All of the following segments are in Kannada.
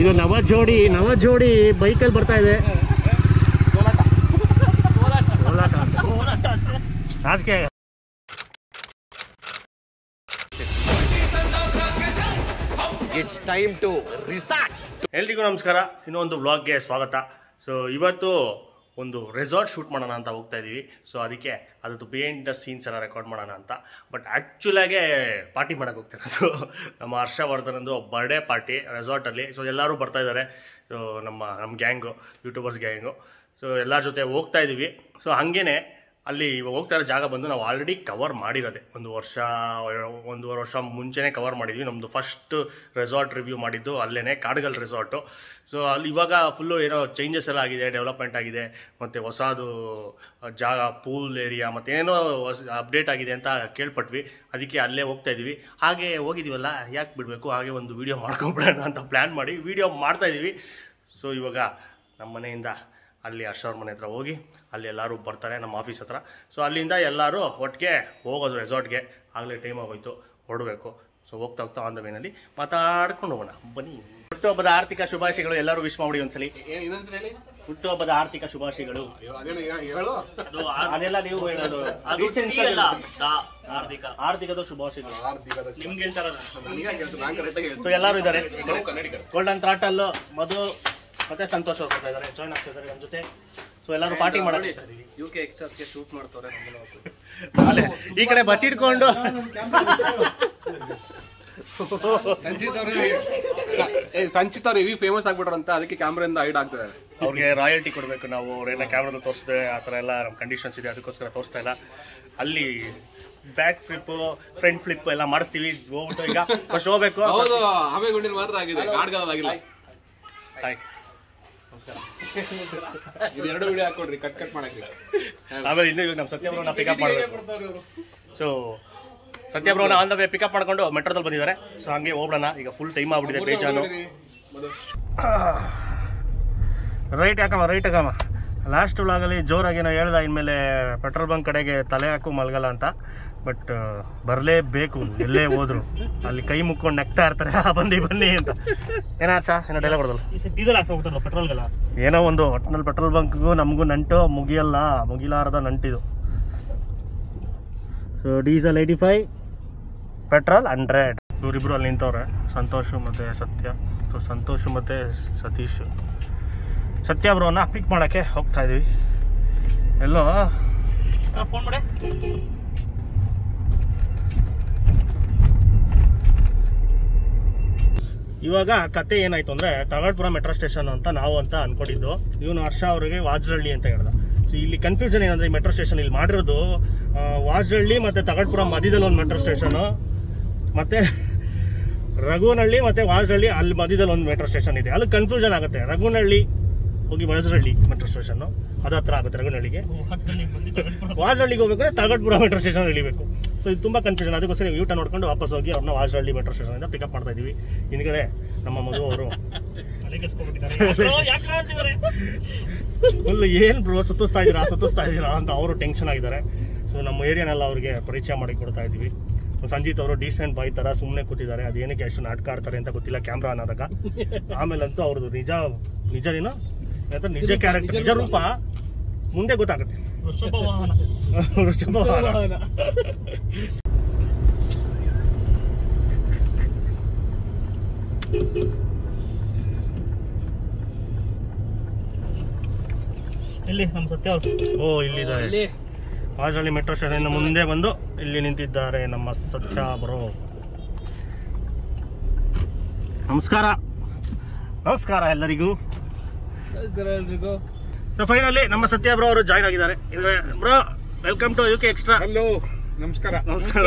ಇದು ನವ ಜೋಡಿ ಬೈಕಲ್ಲಿ ಬರ್ತಾ ಇದೆ. ರಾಜಕೀಯ ಇಟ್ಸ್ ಟೈಮ್ ಟು ರಿಸಾರ್ಟ್. ಎಲ್ರಿಗೂ ನಮಸ್ಕಾರ, ಇನ್ನೊಂದು ವ್ಲಾಗ್ಗೆ ಸ್ವಾಗತ. ಸೊ ಇವತ್ತು ಒಂದು ರೆಸಾರ್ಟ್ ಶೂಟ್ ಮಾಡೋಣ ಅಂತ ಹೋಗ್ತಾ ಇದ್ದೀವಿ. ಸೊ ಅದಕ್ಕೆ ಅದರದ್ದು ಬಿಹೈಂಡ್ ದ ಸೀನ್ಸ್ ಎಲ್ಲ ರೆಕಾರ್ಡ್ ಮಾಡೋಣ ಅಂತ. ಬಟ್ ಆ್ಯಕ್ಚುಲಾಗೆ ಪಾರ್ಟಿ ಮಾಡೋಕ್ಕೆ ಹೋಗ್ತಿರೋದು. ನಮ್ಮ ಹರ್ಷವರ್ಧನಂದು ಬರ್ಡೇ ಪಾರ್ಟಿ ರೆಸಾರ್ಟಲ್ಲಿ. ಸೊ ಎಲ್ಲರೂ ಬರ್ತಾ ಇದ್ದಾರೆ. ಸೊ ನಮ್ಮ ಗ್ಯಾಂಗು, ಯೂಟ್ಯೂಬರ್ಸ್ ಗ್ಯಾಂಗು. ಸೊ ಎಲ್ಲರ ಜೊತೆ ಹೋಗ್ತಾ ಇದ್ದೀವಿ. ಸೊ ಹಾಗೇ ಅಲ್ಲಿ ಇವಾಗ ಹೋಗ್ತಾ ಇರೋ ಜಾಗ ಬಂದು ನಾವು ಆಲ್ರೆಡಿ ಕವರ್ ಮಾಡಿರೋದೆ. ಒಂದೂವರೆ ವರ್ಷ ಮುಂಚೆನೇ ಕವರ್ ಮಾಡಿದ್ವಿ. ನಮ್ಮದು ಫಸ್ಟ್ ರೆಸಾರ್ಟ್ ರಿವ್ಯೂ ಮಾಡಿದ್ದು ಅಲ್ಲೇ ಕಾಡುಗಲ್ ರೆಸಾರ್ಟು. ಸೊ ಅಲ್ಲಿ ಇವಾಗ ಫುಲ್ಲು ಏನೋ ಚೇಂಜಸ್ ಎಲ್ಲ ಆಗಿದೆ, ಡೆವಲಪ್ಮೆಂಟ್ ಆಗಿದೆ, ಮತ್ತು ಹೊಸದು ಜಾಗ, ಪೂಲ್ ಏರಿಯಾ ಮತ್ತು ಏನೋ ಅಪ್ಡೇಟ್ ಆಗಿದೆ ಅಂತ ಕೇಳ್ಪಟ್ವಿ. ಅದಕ್ಕೆ ಅಲ್ಲೇ ಹೋಗ್ತಾ ಇದ್ದೀವಿ. ಹಾಗೆ ಹೋಗಿದ್ದೀವಲ್ಲ, ಯಾಕೆ ಬಿಡಬೇಕು, ಹಾಗೆ ಒಂದು ವೀಡಿಯೋ ಮಾಡ್ಕೊಂಬಿಡೋಣ ಅಂತ ಪ್ಲ್ಯಾನ್ ಮಾಡಿ ವೀಡಿಯೋ ಮಾಡ್ತಾಯಿದ್ದೀವಿ. ಸೊ ಇವಾಗ ನಮ್ಮ ಮನೆಯಿಂದ ಅಲ್ಲಿ ಹರ್ಷವ್ರ ಮನೆ ಹತ್ರ ಹೋಗಿ ಅಲ್ಲಿ ಎಲ್ಲರೂ ಬರ್ತಾರೆ, ನಮ್ಮ ಆಫೀಸ್ ಹತ್ರ. ಸೊ ಅಲ್ಲಿಂದ ಎಲ್ಲರೂ ಒಟ್ಟಿಗೆ ಹೋಗೋದು ರೆಸಾರ್ಟ್ಗೆ. ಆಗಲೇ ಟೈಮ್ ಆಗೋಯ್ತು, ಹೊರಡಬೇಕು. ಸೊ ಹೋಗ್ತಾ ಆನ್ ದ ವೇನಲ್ಲಿ ಮಾತಾಡ್ಕೊಂಡು ಹೋಗೋಣ ಬನ್ನಿ. ಹುಟ್ಟುಹಬ್ಬದ ಆರ್ಥಿಕ ಶುಭಾಶಯಗಳು. ಎಲ್ಲರೂ ವಿಶ್ ಮಾಡಿ ಒಂದ್ಸಲಿ. ಹುಟ್ಟುಹಬ್ಬದ ಆರ್ಥಿಕ ಶುಭಾಶಯಗಳು. ಅದೆಲ್ಲ ನೀವು ಹೇಳೋದು. ಆರ್ಥಿಕದ ಶುಭಾಶಯಗಳು ನಿಮ್ಗೆ ಹೇಳ್ತಾರ. ಸೊ ಎಲ್ಲರೂ ಇದ್ದಾರೆ. ಗೋಲ್ಡನ್ ಥ್ರಾಟಲ್ ಮಧು ಮತ್ತೆ ಸಂತೋಷ್ ಅವ್ರು ಬರ್ತಾ ಇದ್ದಾರೆ, ಜಾಯ್ನ್ ಆಗ್ತಾ ಇದ್ದಾರೆ ನಮ್ಮ ಜೊತೆ. ಸೊ ಎಲ್ಲರೂ ಪಾರ್ಟಿ ಮಾಡೋದು. ಯುಕೆ ಎಕ್ಸ್ಟ್ರಾಸ್ಗೆ ಶೂಟ್ ಮಾಡ್ತಾರೆ. ಈ ಕಡೆ ಬಚ್ಚಿಡ್ಕೊಂಡು ಸಂಚಿತ್ ಅವ್ರು ಹೆವಿ ಫೇಮಸ್ ಆಗ್ಬಿಟ್ರಂತ, ಅದಕ್ಕೆ ಕ್ಯಾಮ್ರಾದಿಂದ ಹೈಡ್ ಆಗ್ತದೆ. ಅವ್ರಿಗೆ ರಾಯಲ್ಟಿ ಕೊಡಬೇಕು ನಾವು. ಅವ್ರೆಲ್ಲ ಕ್ಯಾಮ್ರಾದಲ್ಲಿ ತೋರಿಸಿದೆ, ಆ ಥರ ಎಲ್ಲ ನಮ್ಮ ಕಂಡೀಷನ್ಸ್ ಇದೆ, ಅದಕ್ಕೋಸ್ಕರ ತೋರಿಸ್ತಾ ಇಲ್ಲ. ಅಲ್ಲಿ ಬ್ಯಾಕ್ ಫ್ಲಿಪ್, ಫ್ರಂಟ್ ಫ್ಲಿಪ್ ಎಲ್ಲ ಮಾಡಿಸ್ತೀವಿ. ಹೋಗ್ಬಿಟ್ಟು ಈಗ ಫಸ್ಟ್ ಹೋಗ್ಬೇಕು. ಹೌದು, ಆಮೇಲೆ ಮಾತ್ರ ಆಗಿದೆ, ಕಾಡ್ಗಲ್ಲ. ಹಾಯ್, ಎರಡು ವಿಡಿಯೋ ಹಾಕೊಡ್ರಿ, ಕಟ್ ಮಾಡಕ್ಕೆ. ಆಮೇಲೆ ಇನ್ನೂ ಇವಾಗ ನಮ್ಮ ಸತ್ಯಬ್ರವನ್ನ ಪಿಕಪ್ ಮಾಡಬೇಕು. ಸೊ ಸತ್ಯಬ್ರವನ್ನ ಆನ್ ದ ವೇ ಪಿಕಪ್ ಮಾಡ್ಕೊಂಡು ಮೆಟ್ರೋದಲ್ಲಿ ಬಂದಿದ್ದಾರೆ. ಸೊ ಹಂಗೆ ಹೋಗ್ಬಿಡೋಣ. ಈಗ ಫುಲ್ ಟೈಮ್ ಆಗ್ಬಿಟ್ಟಿದೆ, ಬೇಜಾನು. ರೈಟ್ ಹಾಕಮ್ಮ. ಲಾಸ್ಟ್ ವ್ಲಾಗಲ್ಲಿ ಜೋರಾಗೇನೋ ಹೇಳ್ದ, ಇನ್ಮೇಲೆ ಪೆಟ್ರೋಲ್ ಬಂಕ್ ಕಡೆಗೆ ತಲೆ ಹಾಕು ಮಲ್ಗಲ್ಲ ಅಂತ. ಬಟ್ ಬರಲೇಬೇಕು, ಎಲ್ಲೇ ಹೋದ್ರು ಅಲ್ಲಿ ಕೈ ಮುಕ್ಕೊಂಡು ನೆಗ್ತಾ ಇರ್ತಾರೆ, ಬನ್ನಿ ಅಂತ. ಏನೋ ಏನೋ ಡೈಲಾಗ್ ಕೊಡೋದಲ್ಲ, ಡೀಸೆಲ್ ಹಾಕ್ಸ್ಬಿಟ್ಟಲ್ಲ ಪೆಟ್ರೋಲ್ಗೆಲ್ಲ. ಏನೋ ಒಂದು ಒಟ್ಟಿನಲ್ಲಿ ಪೆಟ್ರೋಲ್ ಬಂಕ್ಗೂ ನಮಗೂ ನಂಟು ಮುಗಿಲಾರದ ನಂಟಿದು. So diesel 85, petrol 100. ಇವರಿಬ್ರು ಅಲ್ಲಿ ನಿಂತವ್ರೆ, ಸಂತೋಷ್ ಮತ್ತು ಸತ್ಯ. ಸೊ ಸಂತೋಷ್ ಮತ್ತು ಸತೀಶ್. ಸತ್ಯ ಬ್ರೋನ ಪಿಕ್ ಮಾಡೋಕ್ಕೆ ಹೋಗ್ತಾ ಇದೀವಿ. ಎಲ್ಲೋ ಫೋನ್ ಮಾಡಿ. ಇವಾಗ ಕತೆ ಏನಾಯ್ತು ಅಂದರೆ, ತಗಡ್ಪುರ ಮೆಟ್ರೋ ಸ್ಟೇಷನ್ ಅಂತ ನಾವು ಅನ್ಕೊಂಡಿದ್ದು. ಇವನು ಹರ್ಷ ಅವರಿಗೆ ವಾಜರಳ್ಳಿ ಅಂತ ಹೇಳ್ದ. ಸೊ ಇಲ್ಲಿ ಕನ್ಫ್ಯೂಷನ್ ಏನಂದರೆ, ಈ ಮೆಟ್ರೋ ಸ್ಟೇಷನ್ ಇಲ್ಲಿ ಮಾಡಿರೋದು ವಾಜರಳ್ಳಿ ಮತ್ತು ತಗಡ್ಪುರ ಮಧ್ಯದಲ್ಲಿ ಒಂದು ಮೆಟ್ರೋ ಸ್ಟೇಷನು, ಮತ್ತು ರಘುನಹಳ್ಳಿ ಮತ್ತು ವಾಜರಳ್ಳಿ ಅಲ್ಲಿ ಮಧ್ಯದಲ್ಲಿ ಒಂದು ಮೆಟ್ರೋ ಸ್ಟೇಷನ್ ಇದೆ. ಅಲ್ಲಿ ಕನ್ಫ್ಯೂಷನ್ ಆಗುತ್ತೆ. ರಘುನಹಳ್ಳಿ ಹೋಗಿ ವಾಜರಳ್ಳಿ ಮೆಟ್ರೋ ಸ್ಟೇಷನ್ನು ಅದು ಹತ್ರ ಆಗುತ್ತೆ ರಘುನಹಳ್ಳಿಗೆ. ವಾಜರಳ್ಳಿಗೆ ಹೋಗ್ಬೇಕಂದ್ರೆ ತಗಡ್ಪುರ ಮೆಟ್ರೋ ಸ್ಟೇಷನ್ ಇಳಿಬೇಕು. ಸೊ ಇದು ತುಂಬ ಕನ್ಫ್ಯೂಷನ್. ಅದಕ್ಕೋಸ್ಕರ ಯೂಟ ನೋಡ್ಕೊಂಡು ವಾಪಸ್ ಹೋಗಿ ಅವ್ರನ್ನ ವಾಜರಳ್ಳಿ ಮೆಟ್ರೋ ಸ್ಟೇಷನಿಂದ ಪಿಕಪ್ ಮಾಡ್ತಾ ಇದ್ದೀವಿ. ಹಿಂದ್ಗಡೆ ನಮ್ಮ ಮಧು ಅವರು ಫುಲ್ ಏನು ಬ್ರೋ ಸುತ್ತಿಸ್ತಾ ಇದ್ದೀರಾ ಅಂತ ಅವರು ಟೆನ್ಷನ್ ಆಗಿದ್ದಾರೆ. ಸೊ ನಮ್ಮ ಏರಿಯಾನೆಲ್ಲ ಅವ್ರಿಗೆ ಪರಿಚಯ ಮಾಡಿ ಕೊಡ್ತಾ ಇದ್ದೀವಿ. ಸಂಜಿತ್ ಅವರು ಡೀಸೆಂಟ್ ಬಾಯ್ ಥರ ಸುಮ್ಮನೆ ಕೂತಿದ್ದಾರೆ. ಅದೇನಕ್ಕೆ ಅಷ್ಟು ನಾಟಕ ಆಡ್ತಾರೆ ಅಂತ ಗೊತ್ತಿಲ್ಲ ಕ್ಯಾಮ್ರಾ ಅನ್ನೋದಾಗ. ಆಮೇಲಂತೂ ಅವ್ರದ್ದು ನಿಜನೇನೋ ನಿಜ ಕ್ಯಾರೆಕ್ಟರ್, ನಿಜ ರೂಪ ಮುಂದೆ ಗೊತ್ತಾಗುತ್ತೆ. ಇಲ್ಲಿ ನಮ್ಮ ಸತ್ಯ ಇಲ್ಲಿದ್ದಾರೆ. ವಾಜರಳ್ಳಿ ಮೆಟ್ರೋ ಸ್ಟೇಷನ್ ಮುಂದೆ ಬಂದು ಇಲ್ಲಿ ನಿಂತಿದ್ದಾರೆ ನಮ್ಮ ಸತ್ಯ ಬ್ರೋ. ನಮಸ್ಕಾರ ಎಲ್ಲರಿಗೂ. ಸೊ ಫೈನಲಿ ನಮ್ಮ ಸತ್ಯ ಬ್ರೋ ಅವರು ಜಾಯ್ನ್ ಆಗಿದ್ದಾರೆ. Bro welcome to UK extra. Hello, ನಮಸ್ಕಾರ.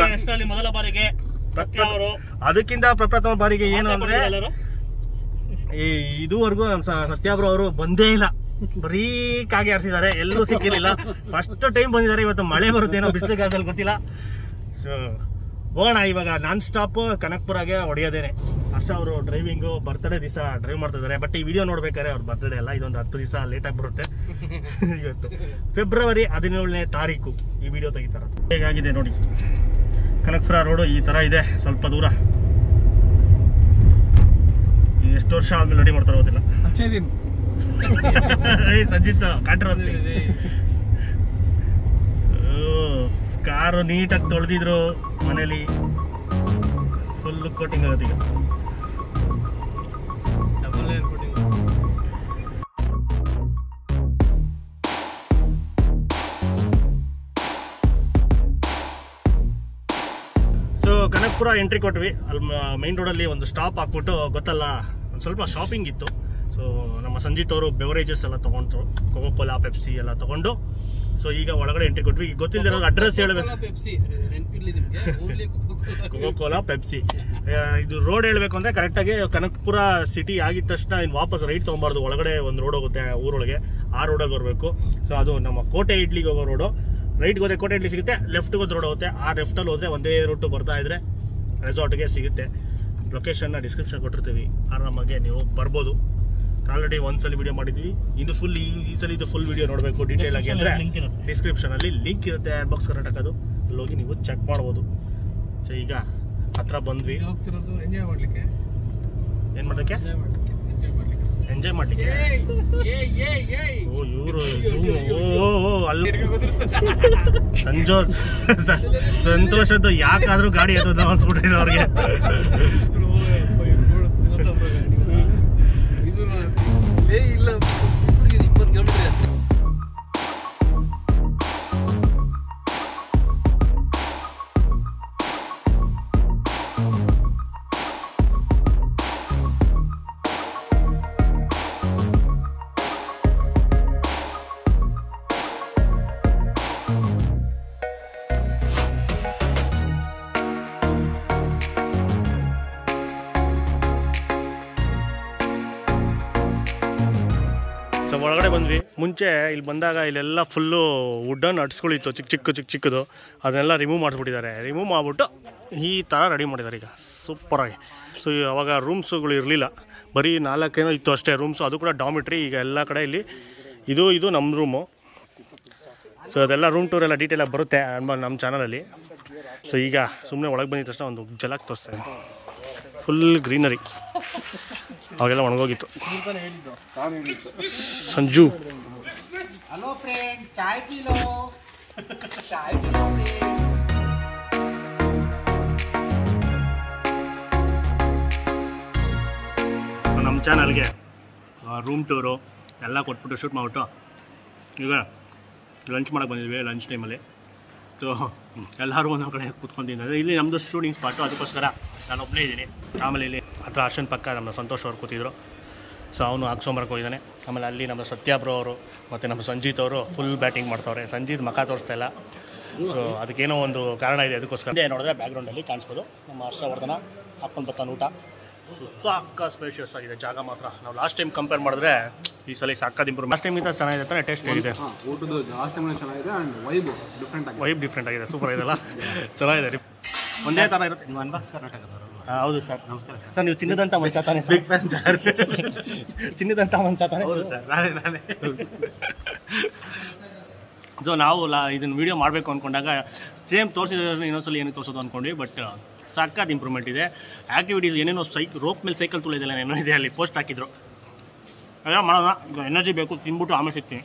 ಮೊದಲ ಬಾರಿಗೆ ಅದಕ್ಕಿಂತ ಪ್ರಪ್ರಥಮ ಬಾರಿಗೆ ಏನು ಅಂದ್ರೆ, ಇದುವರೆಗೂ ನಮ್ಮ ಸತ್ಯ ಬ್ರೋ ಅವರು ಬಂದೇ ಇಲ್ಲ. ಬರೀ ಕಾಗೆ ಆರಿಸಿದ್ದಾರೆ, ಎಲ್ಲೂ ಸಿಕ್ಕಿರಲಿಲ್ಲ. ಫಸ್ಟ್ ಟೈಮ್ ಬಂದಿದ್ದಾರೆ. ಇವತ್ತು ಮಳೆ ಬರುತ್ತೇನೋ, ಬಿಸಿಲುಗಾಲದಲ್ಲಿ ಗೊತ್ತಿಲ್ಲ. ಸೊ ಹೋಗೋಣ ಇವಾಗ. Non stop ಕನಕಪುರಗೆ ಹೊಡೆಯೋದೇನೆ. ಹರ್ಷ ಅವರು ಡ್ರೈವಿಂಗು ಬರ್ತ್ಡೇ ದಿವಸ ಡ್ರೈವ್ ಮಾಡ್ತಾ ಇದ್ದಾರೆ. ಬಟ್ ಈ ವಿಡಿಯೋ ನೋಡ್ಬೇಕಾದ್ರೆ ಅವ್ರ ಬರ್ತ್ಡೇ ಅಲ್ಲ, ಇದೊಂದು 10 ದಿವಸ ಲೇಟಾಗಿ ಬರುತ್ತೆ. ಇವತ್ತು ಫೆಬ್ರವರಿ 17ನೇ ತಾರೀಕು ಈ ವಿಡಿಯೋ ತೆಗಿತಾರೆ. ಹೇಗಾಗಿದೆ ನೋಡಿ, ಕನಕಪುರ ರೋಡು ಈ ಥರ ಇದೆ. ಸ್ವಲ್ಪ ದೂರ ಎಷ್ಟು ವರ್ಷ ಆದ್ಮೇಲೆ ರೆಡಿ ಮಾಡ್ತಾರೆ ಗೊತ್ತಿಲ್ಲ. ಅಚ್ಚೇ ದಿನ ಸಂಜಿತ್ ಕಾಂಟ್ರವರ್ಸಿ. ಕಾರು ನೀಟಾಗಿ ತೊಳೆದಿದ್ರು ಮನೇಲಿ. ಫುಲ್ ಕೋಟಿಂಗ್ ಆಗುತ್ತೆ ಈಗ. ಸೊ ಕನಕಪುರ ಎಂಟ್ರಿ ಕೊಟ್ವಿ. ಅಲ್ಲಿ ಮೈನ್ ರೋಡಲ್ಲಿ ಒಂದು ಸ್ಟಾಪ್ ಹಾಕ್ಬಿಟ್ಟು ಗೊತ್ತಲ್ಲ ಒಂದು ಸ್ವಲ್ಪ ಶಾಪಿಂಗ್ ಇತ್ತು. ಸೊ ನಮ್ಮ ಸಂಜಿತ್ ಅವರು ಬೆವರೇಜಸ್ ಎಲ್ಲ ತೊಗೊಂಡ್ರು, ಕೋಕೋ ಕೋಲಾ ಪೆಪ್ಸಿ ಎಲ್ಲ ತೊಗೊಂಡು ಸೊ ಈಗ ಒಳಗಡೆ ಎಂಟ್ರಿ ಕೊಟ್ವಿ. ಈಗ ಗೊತ್ತಿಲ್ಲದಿರೋ ಅಡ್ರೆಸ್ ಹೇಳಬೇಕು. ಕೋಕೋ ಕೋಲಾ ಪೆಪ್ಸಿ ಇದು ರೋಡ್ ಹೇಳಬೇಕು ಅಂದರೆ ಕರೆಕ್ಟಾಗಿ ಕನಕಪುರ ಸಿಟಿ ಆಗಿದ ತಕ್ಷಣ ಇನ್ನು ವಾಪಸ್ ರೈಟ್ ತೊಗೊಬಾರ್ದು. ಒಳಗಡೆ ಒಂದು ರೋಡ್ ಹೋಗುತ್ತೆ ಊರೊಳಗೆ, ಆ ರೋಡಲ್ಲಿ ಬರಬೇಕು. ಸೊ ಅದು ನಮ್ಮ ಕೋಟೆ ಇಡ್ಲಿಗೆ ಹೋಗೋ ರೋಡು. ರೈಟ್ಗೆ ಹೋದ್ರೆ ಕೋಟೆ ಇಡ್ಲಿ ಸಿಗುತ್ತೆ, ಲೆಫ್ಟ್ಗೆ ಹೋದ್ರೆ ರೋಡ್ ಹೋಗುತ್ತೆ. ಆ ಲೆಫ್ಟಲ್ಲಿ ಹೋದರೆ ಒಂದೇ ರೂಟು ಬರ್ತಾ ಇದ್ರೆ ರೆಸಾರ್ಟ್ಗೆ ಸಿಗುತ್ತೆ. ಲೊಕೇಶನ್ನ ಡಿಸ್ಕ್ರಿಪ್ಷನ್ ಕೊಟ್ಟಿರ್ತೀವಿ, ಆರಾಮಾಗೆ ನೀವು ಬರ್ಬೋದು. ಆಲ್ರೆಡಿ ಒಂದ್ಸಲ ವಿಡಿಯೋ ಮಾಡಿದ್ವಿ, ಇದು ಫುಲ್ ಈ ಸಲ ಇದು ಫುಲ್ ವಿಡಿಯೋ ನೋಡಬೇಕು ಡೀಟೇಲ್ ಆಗಿ ಅಂದರೆ ಡಿಸ್ಕ್ರಿಪ್ಷನಲ್ಲಿ ಲಿಂಕ್ ಇರುತ್ತೆ, ಬಾಕ್ಸ್ ಕರ್ನಾಟಕ. ಅದು ಅಲ್ಲಿ ಹೋಗಿ ನೀವು ಚೆಕ್ ಮಾಡ್ಬೋದು. ಸೊ ಈಗ ಹತ್ರ ಬಂದ್ವಿ. ಎಂಜಾಯ್ ಮಾಡಲಿಕ್ಕೆ ಏನು ಮಾಡೋಕ್ಕೆ? ಎಂಜಾಯ್ ಮಾಡಲಿಕ್ಕೆ. ಓ ಇವರು ಅಲ್ಲಿ ಸಂತೋಷದ್ದು ಯಾಕಾದ್ರೂ ಗಾಡಿ ಎತ್ತದ ಅನ್ಸ್ಬಿಟ್ಟಿದ್ರು ಅವ್ರಿಗೆ. ಸೊ ಒಳಗಡೆ ಬಂದ್ವಿ. ಮುಂಚೆ ಇಲ್ಲಿ ಬಂದಾಗ ಇಲ್ಲೆಲ್ಲ ಫುಲ್ಲು ವುಡ್ಡನ್ನು ಅಟ್ಸ್ಗಳಿತ್ತು, ಚಿಕ್ಕದು. ಅದನ್ನೆಲ್ಲ ರಿಮೂವ್ ಮಾಡಿಸ್ಬಿಟ್ಟಿದ್ದಾರೆ. ರಿಮೂವ್ ಮಾಡಿಬಿಟ್ಟು ಈ ಥರ ರೆಡಿ ಮಾಡಿದ್ದಾರೆ ಈಗ ಸೂಪರಾಗಿ. ಸೊ ಅವಾಗ ರೂಮ್ಸುಗಳು ಇರಲಿಲ್ಲ, ಬರೀ 4 ಏನೋ ಇತ್ತು ಅಷ್ಟೇ ರೂಮ್ಸು, ಅದು ಕೂಡ ಡಾಮಿಟ್ರಿ. ಈಗ ಎಲ್ಲ ಕಡೆ ಇಲ್ಲಿ ಇದು ನಮ್ಮ ರೂಮು. ಸೊ ಅದೆಲ್ಲ ರೂಮ್ ಟೂರ್ ಎಲ್ಲ ಡೀಟೇಲಾಗಿ ಬರುತ್ತೆ ನಮ್ಮ ಚಾನಲಲ್ಲಿ. ಸೊ ಈಗ ಸುಮ್ಮನೆ ಒಳಗೆ ಬಂದಿದ ತಕ್ಷಣ ಒಂದು ಜಲಕ್ ತೋರಿಸ್ತಾರೆ. ಫುಲ್ ಗ್ರೀನರಿ, ಅವಾಗೆಲ್ಲ ಒಣಗೋಗಿತ್ತು. ಸಂಜು हेलो फ्रेंड, चाय पी लो। ನಮ್ಮ ಚಾನಲ್ಗೆ ರೂಮ್ ಟೂರು ಎಲ್ಲ ಕೊಟ್ಬಿಟ್ಟು ಶೂಟ್ ಮಾಡಿಬಿಟ್ಟು ಈಗ ಲಂಚ್ ಮಾಡೋಕ್ಕೆ ಬಂದಿದ್ವಿ. ಲಂಚ್ ಟೈಮಲ್ಲಿ ಸೊ ಎಲ್ಲರೂ ಒಂದೊಂದು ಕಡೆ ಕೂತ್ಕೊಂತಿದ್ದಾರೆ. ಇಲ್ಲಿ ನಮ್ಮದು ಶೂಟಿಂಗ್ ಸ್ಪಾಟು, ಅದಕ್ಕೋಸ್ಕರ ನಾನು ಒಬ್ಬನೇ ಇದ್ದೀನಿ. ಆಮೇಲೆ ಇಲ್ಲಿ ಹತ್ರ ಅರ್ಶನ್ ಪಕ್ಕ ನಮ್ಮ ಸಂತೋಷ್ ಅವ್ರು ಕೂತಿದ್ರು. ಸೊ ಅವನು ಹಾಕ್ಸೋಂಬರಕ್ಕೆ ಹೋಗಿದ್ದಾನೆ. ಆಮೇಲೆ ಅಲ್ಲಿ ನಮ್ಮ ಸತ್ಯ ಬ್ರೋ ಅವರು ಮತ್ತು ನಮ್ಮ ಸಂಜೀತ್ ಅವರು ಫುಲ್ ಬ್ಯಾಟಿಂಗ್ ಮಾಡ್ತಾವ್ರೆ. ಸಂಜೀತ್ ಮಖ ತೋರಿಸ್ತಾ ಇಲ್ಲ. ಸೊ ಅದಕ್ಕೇನೋ ಒಂದು ಕಾರಣ ಇದೆ, ಅದಕ್ಕೋಸ್ಕರ ನೋಡಿದ್ರೆ ಬ್ಯಾಕ್ಗ್ರೌಂಡಲ್ಲಿ ಕಾಣಿಸ್ಬೋದು ನಮ್ಮ ಹರ್ಷವರ್ಧನ ಹಾಕ್ಕೊಂಡು ಬರ್ತಾನೆ ಊಟ. ಸೊ ಸಾಕ ಸ್ಪೇಷಿಯಸ್ ಆಗಿದೆ ಜಾಗ ಮಾತ್ರ. ನಾವು ಲಾಸ್ಟ್ ಟೈಮ್ ಕಂಪೇರ್ ಮಾಡಿದ್ರೆ ಈ ಸಲ ಸಾಕಾದ ಇಂಪ್ರೂವ್. ಲಾಸ್ಟ್ ಟೈಮ್ಗಿಂತ ಚೆನ್ನಾಗಿದೆ ತಾನೆ? ಟೇಸ್ಟ್ ಹೇಗಿದೆ? ಊಟದ ಲಾಸ್ಟ್ ಟೈಮ್ ಚೆನ್ನಾಗಿದೆ ಆ್ಯಂಡ್ ವೈಬ್ ಡಿಫ್ರೆಂಟ್ ಆಗಿದೆ. ಸೂಪರ್ ಇದೆಲ್ಲ ಚೆನ್ನಾಗಿದೆ. ಒಂದೇ ಥರ ಇರುತ್ತೆ. ನೀವು ಅನ್ಬಾಕ್ಸ್ ಕರ್ನಾಟಕ ಹೌದು ಸರ್, ನಮಸ್ಕಾರ ಸರ್. ನೀವು ಚಿನ್ನದಂತ ಮನುಷ್ಯ ತಾನೆ? Big fan sir. ಚಿನ್ನದಂತ ಮನುಷ್ಯ ತಾನೆ? ಹೌದು ಸರ್, ನಾನೇ. ಸೊ ನಾವು ಇದನ್ನು ವೀಡಿಯೋ ಮಾಡಬೇಕು ಅಂದ್ಕೊಂಡಾಗ ಸೇಮ್ ತೋರಿಸಿದ್ರೆ ಇನ್ನೊಂದ್ಸಲ ಏನಕ್ಕೆ ತೋರಿಸೋದು ಅಂದ್ಕೊಂಡ್ವಿ. ಬಟ್ ಸಕ್ಕತ್ ಇಂಪ್ರೂವ್ಮೆಂಟ್ ಇದೆ. ಆ್ಯಕ್ಟಿವಿಟೀಸ್ ಏನೇನೋ ರೋಪ್ ಮೇಲೆ ಸೈಕಲ್ ತುಳಿದಿಲ್ಲ ಏನೋ ಇದೆ, ಅಲ್ಲಿ ಪೋಸ್ಟ್ ಹಾಕಿದ್ರು. ಅಲ್ಲ ಮಾಡೋಣ, ಎನರ್ಜಿ ಬೇಕು, ತಿನ್ಬಿಟ್ಟು ಆಮೇಲೆ ಸಿಗ್ತೀನಿ.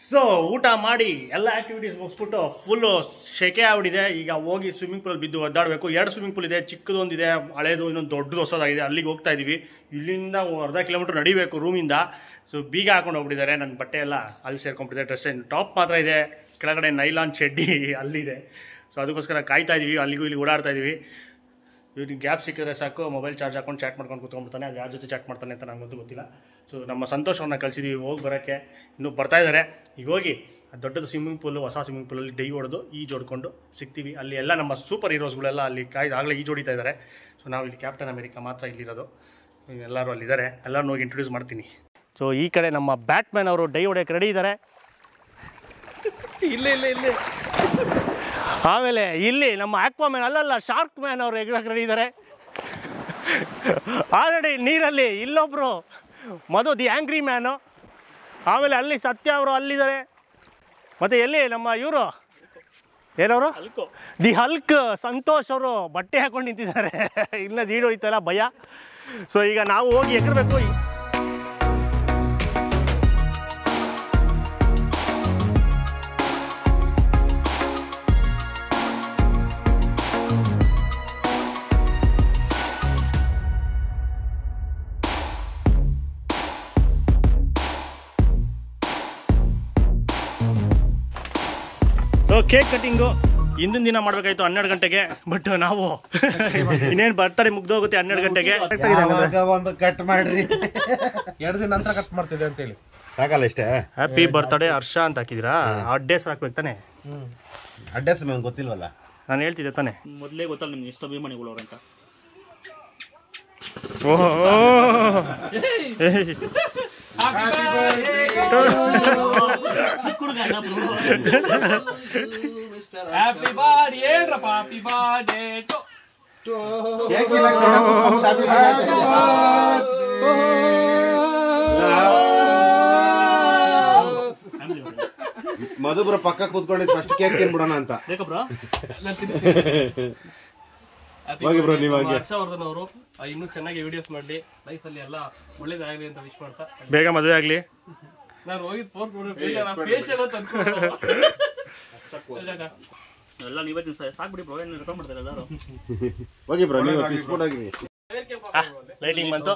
ಸೊ ಊಟ ಮಾಡಿ ಎಲ್ಲ ಆ್ಯಕ್ಟಿವಿಟೀಸ್ ಮುಗಿಸ್ಬಿಟ್ಟು ಫುಲ್ಲು ಶೆಕೆ ಆಗ್ಬಿಟ್ಟಿದೆ. ಈಗ ಹೋಗಿ ಸ್ವಿಮ್ಮಿಂಗ್ ಪೂಲಲ್ಲಿ ಬಿದ್ದು ಒದ್ದಾಡಬೇಕು. 2 ಸ್ವಿಮ್ಮಿಂಗ್ ಪೂಲ್ ಇದೆ, ಚಿಕ್ಕದೊಂದಿದೆ, ಹಳೇದು, ಇನ್ನೊಂದು ದೊಡ್ಡದು ಹೊಸದಾಗಿದೆ. ಅಲ್ಲಿಗೆ ಹೋಗ್ತಾ ಇದ್ದೀವಿ. ಇಲ್ಲಿಂದ ಅರ್ಧ ಕಿಲೋಮೀಟ್ರ್ ನಡಿಬೇಕು ರೂಮಿಂದ. ಸೊ ಬೀಗ ಹಾಕೊಂಡು ಹೋಗ್ಬಿಟ್ಟಿದ್ದಾರೆ. ನನ್ನ ಬಟ್ಟೆ ಎಲ್ಲ ಅಲ್ಲಿ ಸೇರ್ಕೊಂಡ್ಬಿಟ್ಟಿದೆ. ಡ್ರೆಸ್ ಟಾಪ್ ಮಾತ್ರ ಇದೆ, ಕೆಳಗಡೆ ನೈಲಾನ್ ಚಡ್ಡಿ ಅಲ್ಲಿದೆ. ಸೊ ಅದಕ್ಕೋಸ್ಕರ ಕಾಯ್ತಾ ಇದ್ದೀವಿ, ಅಲ್ಲಿಗೂ ಇಲ್ಲಿ ಓಡಾಡ್ತಾ ಇದ್ದೀವಿ. ಇವ್ರಿಗೆ ಗ್ಯಾಪ್ ಸಿಕ್ಕಿದ್ರೆ ಸಾಕು, ಮೊಬೈಲ್ ಚಾರ್ಜ್ ಹಾಕೊಂಡು ಚಾಟ್ ಮಾಡ್ಕೊಂಡು ಕೂತ್ಕೊಂಡ್ಬಿಡ್ತಾನೆ. ಅದು ಯಾರ ಜೊತೆ ಚಾಟ್ ಮಾಡ್ತಾನೆ ಅಂತ ನನಗಂತೂ ಗೊತ್ತಿಲ್ಲ. ಸೊ ನಮ್ಮ ಸಂತೋಷವನ್ನು ಕಳಿಸಿದ್ದೀವಿ ಹೋಗಿ ಬರೋಕ್ಕೆ. ಇನ್ನೂ ಬರ್ತಾಯಿದ್ದಾರೆ. ಈಗ ಹೋಗಿ ದೊಡ್ಡದು ಸ್ವಿಮ್ಮಿಂಗ್ ಪೂಲು, ಹೊಸ ಸ್ವಿಮ್ಮಿಂಗ್ ಪೂಲಲ್ಲಿ ಡೈ ಹೊಡೆದು ಈಜು ಹೊಡ್ಕೊಂಡು ಸಿಗ್ತೀವಿ. ಅಲ್ಲಿ ಎಲ್ಲ ನಮ್ಮ ಸೂಪರ್ ಹೀರೋಸ್ಗಳೆಲ್ಲ ಅಲ್ಲಿ ಆಗಲೇ ಈಜು ಹೊಡಿತಾ ಇದ್ದಾರೆ. ಸೊ ನಾವು ಇಲ್ಲಿ ಕ್ಯಾಪ್ಟನ್ ಅಮೆರಿಕಾ ಮಾತ್ರ ಇಲ್ಲಿರೋದು. ಎಲ್ಲರೂ ಅಲ್ಲಿದ್ದಾರೆ, ಎಲ್ಲರೂ ಹೋಗಿ ಇಂಟ್ರೊಡ್ಯೂಸ್ ಮಾಡ್ತೀನಿ. ಸೊ ಈ ಕಡೆ ನಮ್ಮ ಬ್ಯಾಟ್ಮ್ಯಾನ್ ಅವರು ಡೈ ಹೊಡೆಯೋಕ್ಕೆ ರೆಡಿ ಇದ್ದಾರೆ. ಇಲ್ಲೇ ಆಮೇಲೆ ಇಲ್ಲಿ ನಮ್ಮ ಆಕ್ವಾಮ್ಯಾನ್ ಅಲ್ಲಲ್ಲ ಶಾರ್ಕ್ ಮ್ಯಾನ್ ಅವರು ಎಗ್ರಕ್ಕೆ ರೆಡಿ ಇದ್ದಾರೆ. ಆಲ್ರೆಡಿ ನೀರಲ್ಲಿ ಇಲ್ಲೊಬ್ಬರು ಮಧು ದಿ ಆ್ಯಂಗ್ರಿ ಮ್ಯಾನು. ಆಮೇಲೆ ಅಲ್ಲಿ ಸತ್ಯ ಅವರು ಅಲ್ಲಿದ್ದಾರೆ. ಮತ್ತು ಎಲ್ಲಿ ನಮ್ಮ ಇವರು ಏನವರು ದಿ ಹಲ್ಕ್ ಸಂತೋಷ್ ಅವರು ಬಟ್ಟೆ ಹಾಕೊಂಡು ನಿಂತಿದ್ದಾರೆ. ಇನ್ನು ಜೀಡು ಹೊಡಿತಾಯಿಲ್ಲ ಭಯ. ಸೊ ಈಗ ನಾವು ಹೋಗಿ ಎಗರಬೇಕು. ಕೇಕ್ ಕಟಿಂಗು ಹಿಂದಿನ ದಿನ ಮಾಡಬೇಕಾಯ್ತು 12 ಗಂಟೆಗೆ. ಬಟ್ ನಾವು ಇನ್ನೇನು ಬರ್ತಡೇ ಮುಗ್ದೋಗುತ್ತೆ 12 ಗಂಟೆಗೆ. ಒಂದು ಕಟ್ ಮಾಡ್ರಿ, 2 ದಿನ ನಂತರ ಕಟ್ ಮಾಡ್ತಿದೆ ಅಂತ ಹೇಳಿ ಸಾಕಲ್ಲ ಇಷ್ಟೇ. ಹ್ಯಾಪಿ ಬರ್ತ್ಡೇ ಹರ್ಷ ಅಂತ ಹಾಕಿದ್ದೀರಾ? ಅಡ್ರೆಸ್ ಹಾಕ್ಬೇಕು ತಾನೆ? ಅಡ್ರೆಸ್ ನಂಗೆ ಗೊತ್ತಿಲ್ವಲ್ಲ. ನಾನು ಹೇಳ್ತಿದ್ದೆ ತಾನೆ ಮೊದಲೇ ಗೊತ್ತಲ್ಲ ನಿಮ್ಗೆ ಎಷ್ಟು ಅಭಿಮಾನಿಗಳು ಅವ್ರಂತ. ಓಹೋ ಹ್ಯಾಪಿ ಬರ್ತ್ಡೇ ಹೇಳ್ರಪ್ಪ, ಹ್ಯಾಪಿ ಬರ್ತ್ಡೇ ಟು ಮಧುಬ್ರ ಪಕ್ಕ ಕೂತ್ಕೊಂಡಿದ್ದು ಫಸ್ಟ್ ಕೇಕ್ ತಿನ್ಬಿಡೋಣ ಅಂತ. ಹೋಗಿ ಬ್ರೋ ನೀವು ಹಾಗೆ. ಹರ್ಷವರ್ಧನ್ ಅವರು ಇನ್ನೂ ಚೆನ್ನಾಗಿ ವಿಡಿಯೋಸ್ ಮಾಡಿ ಲೈಫಲ್ಲಿ ಎಲ್ಲ ಒಳ್ಳೇದಾಗಲಿ ಅಂತ ವಿಶ್ ಮಾಡ್ತಾ, ಬೇಗ ಮದುವೆ ಆಗಲಿ. ನಾನು ಹೋಗಿದ್ದು ಫೇಶಿಯಲ್ ಅಂತ ಎಲ್ಲ ನೀವೇ ದಿವಸ ಸಾಕ್ಬಿಡಿ ಬ್ರೋ, ಏನು ಹಿಡ್ಕೊಂಡ್ಬಿಡ್ತಾರೆ ಎಲ್ಲರೂ. ಹೋಗಿ ಬ್ರೋ ನೀವು ಕಿಸ್ಕೊಂಡು ಹೋಗಿ. ಲೈಟಿಂಗ್ ಬಂತು.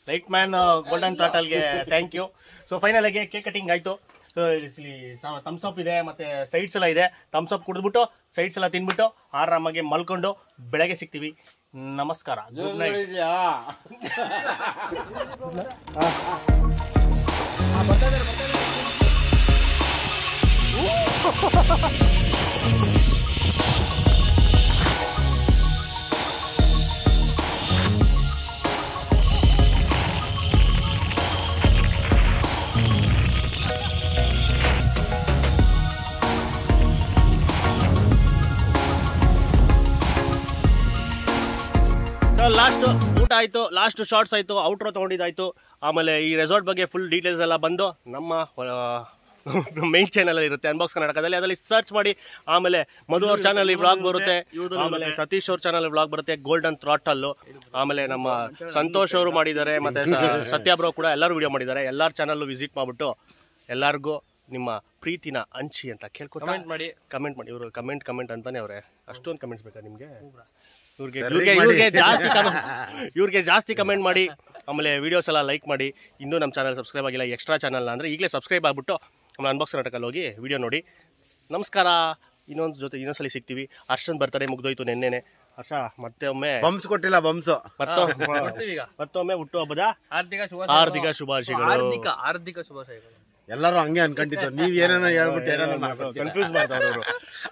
ಲೈಟ್ ಮ್ಯಾನ್ ಗೋಲ್ಡನ್ ಥ್ರಾಟಲ್ಗೆ ಥ್ಯಾಂಕ್ ಯು. ಸೊ ಫೈನಲ್ ಆಗಿ ಕೇಕ್ ಕಟಿಂಗ್ ಆಯಿತು. ಸೊ ಇಲ್ಲಿ ಥಮ್ಸ್ ಅಪ್ ಇದೆ, ಮತ್ತು ಸೈಡ್ಸ್ ಎಲ್ಲ ಇದೆ. ಥಮ್ಸ್ ಅಪ್ ಕುಡಿದ್ಬಿಟ್ಟು ಸೈಡ್ಸ್ ಎಲ್ಲ ತಿನ್ಬಿಟ್ಟು ಆರಾಮಾಗಿ ಮಲ್ಕೊಂಡು ಬೆಳಗ್ಗೆ ಸಿಗ್ತೀವಿ. ನಮಸ್ಕಾರ, ಗುಡ್ ನೈಟ್. ಲಾಸ್ಟ್ ಊಟ ಆಯಿತು, ಲಾಸ್ಟ್ ಶಾರ್ಟ್ಸ್ ಆಯಿತು, ಔಟ್ರೋ ತೊಗೊಂಡಿದ್ದಾಯಿತು. ಆಮೇಲೆ ಈ ರೆಸಾರ್ಟ್ ಬಗ್ಗೆ ಫುಲ್ ಡೀಟೇಲ್ಸ್ ಎಲ್ಲ ಬಂದು ನಮ್ಮ ಮೈನ್ ಚಾನಲ್ ಇರುತ್ತೆ ಅನ್ಬಾಕ್ಸ್ ಕರ್ನಾಟಕದಲ್ಲಿ, ಅದರಲ್ಲಿ ಸರ್ಚ್ ಮಾಡಿ. ಆಮೇಲೆ ಮಧು ಅವ್ರ ಚಾನಲ್ ವ್ಲಾಗ್ ಬರುತ್ತೆ, ಆಮೇಲೆ ಸತೀಶ್ ಅವ್ರ ಚಾನಲ್ ವ್ಲಾಗ್ ಬರುತ್ತೆ, ಗೋಲ್ಡನ್ ಥ್ರಾಟಲ್ಲು. ಆಮೇಲೆ ನಮ್ಮ ಸಂತೋಷ್ ಅವರು ಮಾಡಿದ್ದಾರೆ, ಮತ್ತು ಸತ್ಯ ಬ್ರೋ ಕೂಡ ಎಲ್ಲರೂ ವಿಡಿಯೋ ಮಾಡಿದ್ದಾರೆ. ಎಲ್ಲರ ಚಾನಲ್ಲು ವಿಸಿಟ್ ಮಾಡಿಬಿಟ್ಟು ಎಲ್ಲರಿಗೂ ನಿಮ್ಮ ಪ್ರೀತಿನ ಹಂಚಿ ಅಂತ ಕೇಳ್ಕೊತ ಕಮೆಂಟ್ ಮಾಡಿ. ಇವರು ಕಮೆಂಟ್ ಅಂತಾನೆ ಅವರೇ, ಅಷ್ಟೊಂದು ಕಮೆಂಟ್ಸ್ ಬೇಕಾ ನಿಮಗೆ? ಇವ್ರಿಗೆ ಜಾಸ್ತಿ ಕಮೆಂಟ್ ಮಾಡಿ. ಆಮೇಲೆ ವಿಡಿಯೋಸ್ ಎಲ್ಲ ಲೈಕ್ ಮಾಡಿ. ಇನ್ನೂ ನಮ್ಮ ಚಾನಲ್ ಸಬ್ಸ್ಕ್ರೈಬ್ ಆಗಿಲ್ಲ, ಎಕ್ಸ್ಟ್ರಾ ಚಾನಲ್ ಅಂದರೆ ಈಗಲೇ ಸಬ್ಸ್ಕ್ರೈಬ್ ಆಗಿಬಿಟ್ಟು ಆಮೇಲೆ ಅನ್ಬಾಕ್ಸ್ ಕರ್ನಾಟಕಲ್ಲಿ ಹೋಗಿ ವಿಡಿಯೋ ನೋಡಿ. ನಮಸ್ಕಾರ. ಇನ್ನೊಂದ್ಸಲಿ ಸಿಗ್ತೀವಿ. ಹರ್ಷನ್ ಬರ್ತಡೇ ಮುಗ್ದೋಯ್ತು ನೆನ್ನೆನೆ. ಹರ್ಷ ಮತ್ತೊಮ್ಮೆ ಬಂಪ್ಸ್ ಕೊಟ್ಟಿಲ್ಲ, ಬಂಪ್ಸ್ ಮತ್ತೊಮ್ಮೆ ಹುಟ್ಟುಹಬ್ಬದ ಹಾರ್ದಿಕ ಶುಭಾಶಯಗಳು. ಎಲ್ಲರೂ ಹಂಗೆ ಅನ್ಕೊಂಡಿತ್ತು, ನೀವ್ ಏನೇನೋ ಹೇಳ್ಬಿಟ್ಟು ಏನೇನೋ ಕನ್ಫ್ಯೂಸ್ ಮಾಡ್ತಾರೆ ಅವರು.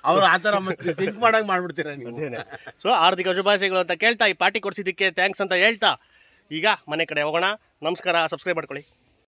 ಅವ್ರು ಆತರ ಥಿಂಕ್ ಮಾಡಂಗ್ ಮಾಡ್ಬಿಡ್ತೀರ ನೀವು. ಸೊ ಹಾರ್ದಿಕ ಶುಭಾಶಯಗಳು ಅಂತ ಕೇಳ್ತಾ, ಈ ಪಾರ್ಟಿ ಕೊಡ್ಸಿದ್ದಕ್ಕೆ ಥ್ಯಾಂಕ್ಸ್ ಅಂತ ಹೇಳ್ತಾ ಈಗ ಮನೆ ಕಡೆ ಹೋಗೋಣ. ನಮಸ್ಕಾರ, ಸಬ್ಸ್ಕ್ರೈಬ್ ಮಾಡ್ಕೊಳ್ಳಿ.